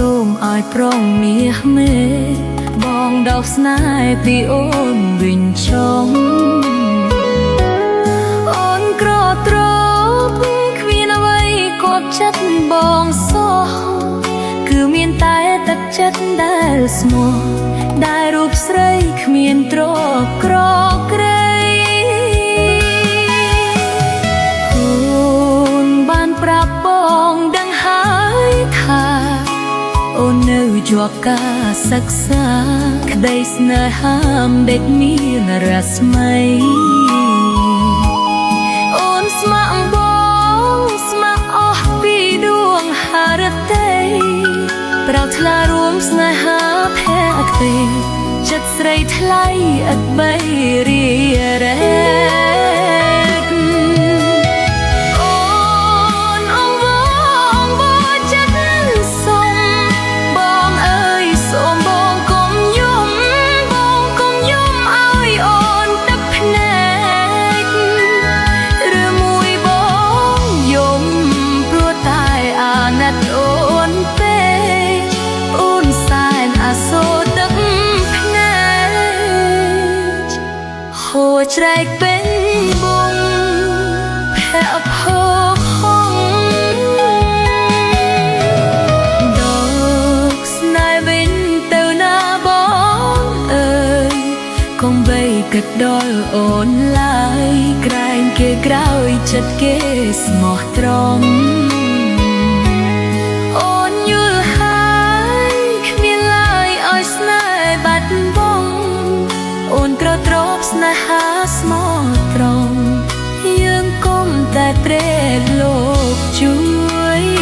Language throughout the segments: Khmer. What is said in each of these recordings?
សូមឲ្យប្រងមាសមេបងដោកស្នេហ៍ពីអូនវិញចង់អូនក្រត្រប់គ្មានអ្វីគាត់ចិត្តបងសោះគឺមានតែទឹកចិត្តដែលស្មោះដែលរូបស្រីគ្មានទ្រព្យក្រក្រៃអូនបានប្រាប់បងដឹងហើយថាអូននៅជាប់ការសិក្សាក្តីស្នេហាដេកមានរស្មីអូនស្ម័គ្របងស្ម័គ្រអស់ពីដួងហឫទ័យប្រោថ្លារួមស្នេហាភក្តីចិត្តស្រីថ្លៃឥតបីរីរ៉េច្រែកពេញបងភ័ក្រផហងដកស្នេហ៍វិញទៅណាបងអើយកុំបីគិតដល់អូនឡើយក្រែងគេក្រោយចិត្តគេស្មោះត្រង់អូនយល់ហើយគ្មានឡើយឲ្យស្នេហ៍បាត់បង់អូនក្រត្រប់ស្នេហាស្មោះត្រង់យើងកុំតែព្រែលោកជួយ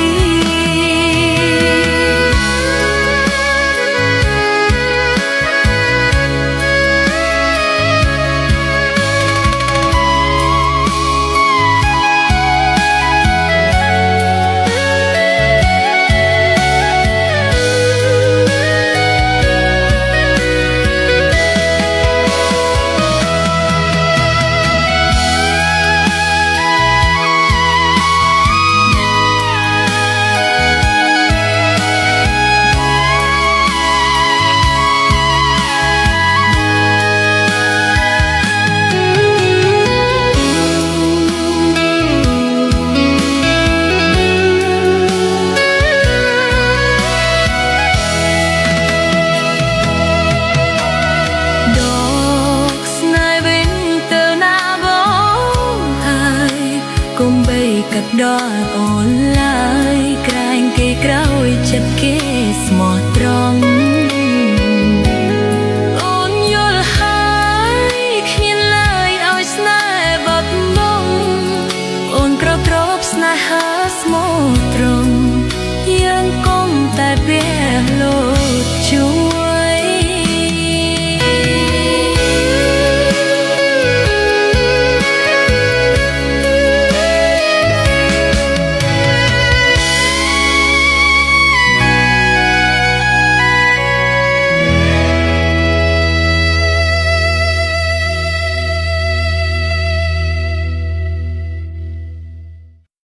កុំបីកាត់ដល់អូនឡើយក្រែងគេក្រោយចិត្តគេ